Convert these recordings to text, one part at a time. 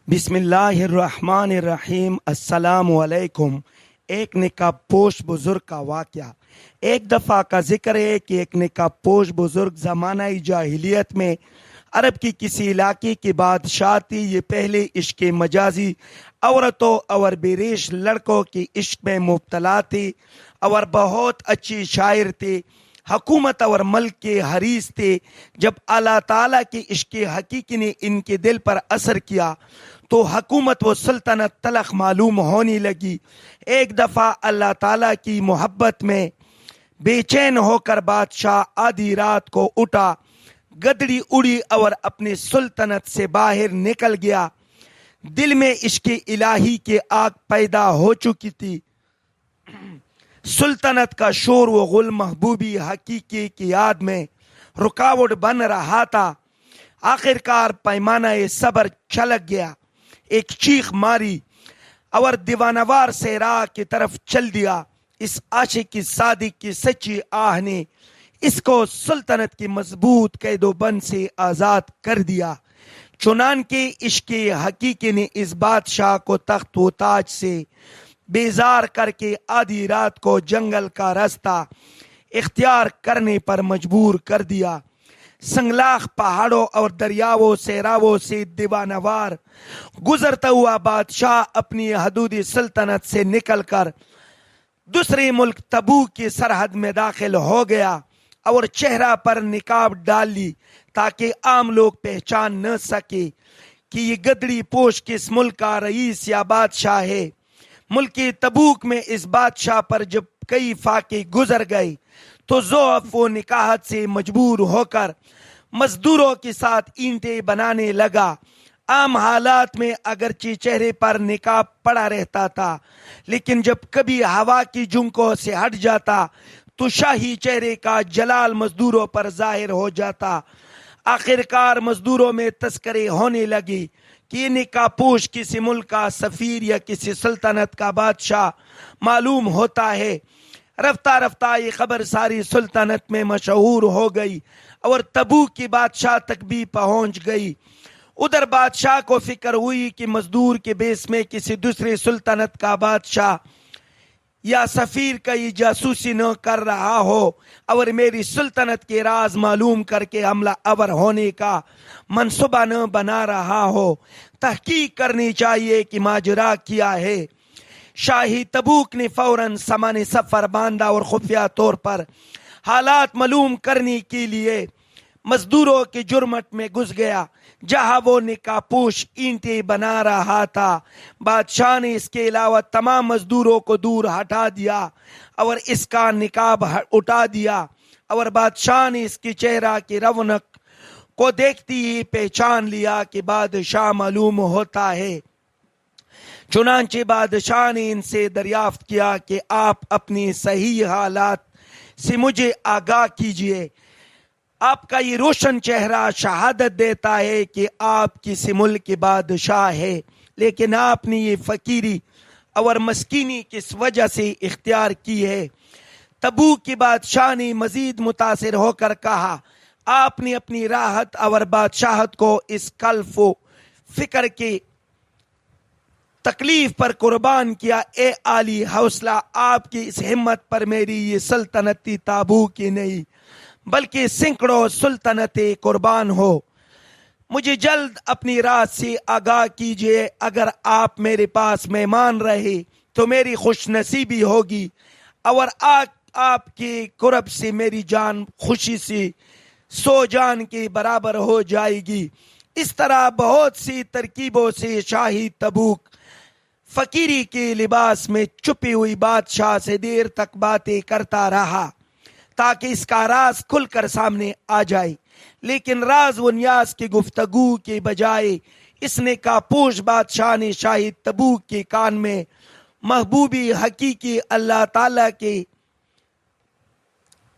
بسم اللہ الرحمن الرحیم۔ السلام علیکم۔ ایک نکاب پوش بزرگ کا واقعہ۔ ایک دفعہ کا ذکر ہے کہ ایک نکاب پوش بزرگ زمانہ جاہلیت میں عرب کی کسی علاقے کی بادشاہ تھی۔ یہ پہلے عشق مجازی عورتوں اور بیریش لڑکوں کی عشق میں مبتلا تھی اور بہت اچھی شاعر تھی۔ حکومت اور ملک کے حریص تھے۔ جب اللہ تعالیٰ کے عشق حقیقی نے ان کے دل پر اثر کیا تو حکومت و سلطنت تلخ معلوم ہونے لگی۔ ایک دفعہ اللہ تعالیٰ کی محبت میں بے چین ہو کر بادشاہ آدھی رات کو اٹھا، گدڑی اڑی اور اپنی سلطنت سے باہر نکل گیا۔ دل میں عشق الہی کی آگ پیدا ہو چکی تھی۔ سلطنت کا شور و غل محبوبی حقیقی کی یاد میں رکاوٹ بن رہا تھا۔ آخرکار پیمانہ صبر چھلک گیا، ایک چیخ ماری اور دیوانوار صحرا کی طرف چل دیا۔ اس عاشق کی صادق کی سچی آہ نے اس کو سلطنت کی مضبوط قید و بند سے آزاد کر دیا۔ چنانکہ عشق حقیقی نے اس بادشاہ کو تخت و تاج سے بیزار کر کے آدھی رات کو جنگل کا راستہ اختیار کرنے پر مجبور کر دیا۔ سنگلاخ پہاڑوں اور دریاؤں صحراؤں سے دیوانوار گزرتا ہوا بادشاہ اپنی حدود سلطنت سے نکل کر دوسرے ملک تبوک کی سرحد میں داخل ہو گیا اور چہرہ پر نقاب ڈال لی تاکہ عام لوگ پہچان نہ سکے کہ یہ گدڑی پوش کس ملک کا رئیس یا بادشاہ ہے۔ ملک تبوک میں اس بادشاہ پر جب کئی فاقے گزر گئے تو ضعف و نکاحت سے مجبور ہو کر مزدوروں کے ساتھ اینٹیں بنانے لگا۔ عام حالات میں اگرچہ چہرے پر نقاب پڑا رہتا تھا، لیکن جب کبھی ہوا کی جھونکوں سے ہٹ جاتا تو شاہی چہرے کا جلال مزدوروں پر ظاہر ہو جاتا۔ آخرکار مزدوروں میں تذکرے ہونے لگے کہ نقاب پوش کسی ملک کا سفیر یا کسی سلطنت کا بادشاہ معلوم ہوتا ہے۔ رفتہ رفتہ یہ خبر ساری سلطنت میں مشہور ہو گئی اور تبوک کی بادشاہ تک بھی پہنچ گئی۔ ادھر بادشاہ کو فکر ہوئی کہ مزدور کے بیس میں کسی دوسری سلطنت کا بادشاہ یا سفیر کا یہ جاسوسی نہ کر رہا ہو اور میری سلطنت کے راز معلوم کر کے حملہ آور ہونے کا منصوبہ نہ بنا رہا ہو۔ تحقیق کرنی چاہیے کہ ماجرا کیا ہے۔ شاہی تبوک نے فوراً سامان سفر باندھا اور خفیہ طور پر حالات معلوم کرنے کے لیے مزدوروں کے جرمٹ میں گھس گیا جہاں وہ نقاب پوش اینٹیں بنا رہا تھا۔ بادشاہ نے اس کے علاوہ تمام مزدوروں کو دور ہٹا دیا اور اس کا نقاب اٹھا دیا، اور بادشاہ نے اس کی چہرہ کی رونق کو دیکھتی ہی پہچان لیا کہ بادشاہ معلوم ہوتا ہے۔ چنانچہ بادشاہ نے ان سے دریافت کیا کہ آپ اپنی صحیح حالات سے مجھے آگاہ کیجیے۔ آپ کا یہ روشن چہرہ شہادت دیتا ہے کہ آپ کسی ملک کے بادشاہ ہے، لیکن آپ نے یہ فقیری اور مسکینی کس وجہ سے اختیار کی ہے؟ تبوک کی بادشاہ نے مزید متاثر ہو کر کہا، آپ نے اپنی راحت اور بادشاہت کو اس کلف و فکر کے تکلیف پر قربان کیا۔ اے عالی حوصلہ، آپ کی اس ہمت پر میری یہ سلطنتی تابوک ہی نہیں بلکہ سینکڑوں سلطنتیں قربان ہو۔ مجھے جلد اپنی رات سے آگاہ کیجیے۔ اگر آپ میرے پاس مہمان رہے تو میری خوش نصیبی ہوگی اور آپ کے قرب سے میری جان خوشی سے 100 جان کے برابر ہو جائے گی۔ اس طرح بہت سی ترکیبوں سے شاہی تبوک فقیری کے لباس میں چھپی ہوئی بادشاہ سے دیر تک باتیں کرتا رہا تاکہ اس کا راز کھل کر سامنے آ جائے، لیکن راز و نیاز کی گفتگو کے بجائے اس نے نقاب پوش بادشاہ نے شاہی تبوک کے کان میں محبوبی حقیقی اللہ تعالیٰ کے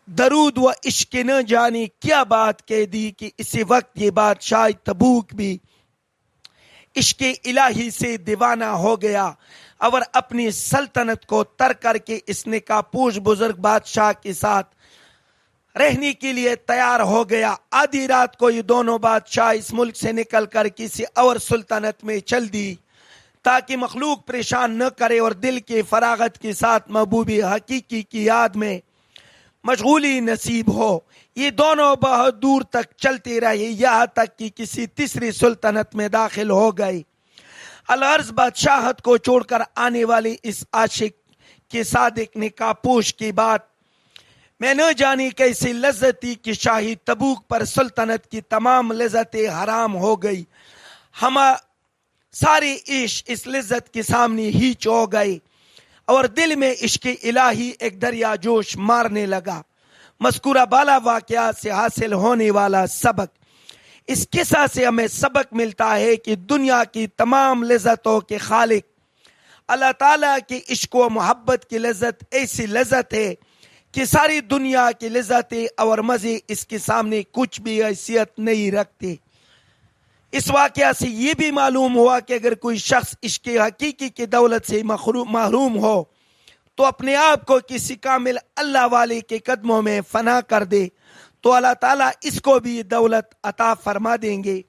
درود و عشق نہ جانے کیا بات کہہ دی کہ اسی وقت یہ بادشاہ تبوک بھی عشق الہی سے دیوانہ ہو گیا اور اپنی سلطنت کو ترک کر کے اس نقاب پوش بزرگ بادشاہ کے ساتھ رہنے کے لیے تیار ہو گیا۔ آدھی رات کو یہ دونوں بادشاہ اس ملک سے نکل کر کسی اور سلطنت میں چل دی تاکہ مخلوق پریشان نہ کرے اور دل کی فراغت کے ساتھ محبوب حقیقی کی یاد میں مشغولی نصیب ہو۔ یہ دونوں بہت دور تک چلتے رہے، یہاں تک کہ کسی تیسری سلطنت میں داخل ہو گئے۔ الغرض بادشاہت کو چھوڑ کر آنے والے اس عاشق کے صادق نے کہا، پوچھ کی بات میں نہ جانی کیسی لذت تھی کہ شاہی تبوک پر سلطنت کی تمام لذتیں حرام ہو گئی۔ ہم سارے عشق اس لذت کے سامنے ہیچ ہو گئے اور دل میں عشق الہی ایک دریا جوش مارنے لگا۔ مذکورہ بالا واقعات سے حاصل ہونے والا سبق، اس قصہ سے ہمیں سبق ملتا ہے کہ دنیا کی تمام لذتوں کے خالق اللہ تعالیٰ کی عشق و محبت کی لذت ایسی لذت ہے کہ ساری دنیا کی لذتیں اور مزے اس کے سامنے کچھ بھی حیثیت نہیں رکھتے۔ اس واقعہ سے یہ بھی معلوم ہوا کہ اگر کوئی شخص عشق حقیقی کی دولت سے محروم ہو تو اپنے آپ کو کسی کامل اللہ والے کے قدموں میں فنا کر دے تو اللہ تعالیٰ اس کو بھی دولت عطا فرما دیں گے۔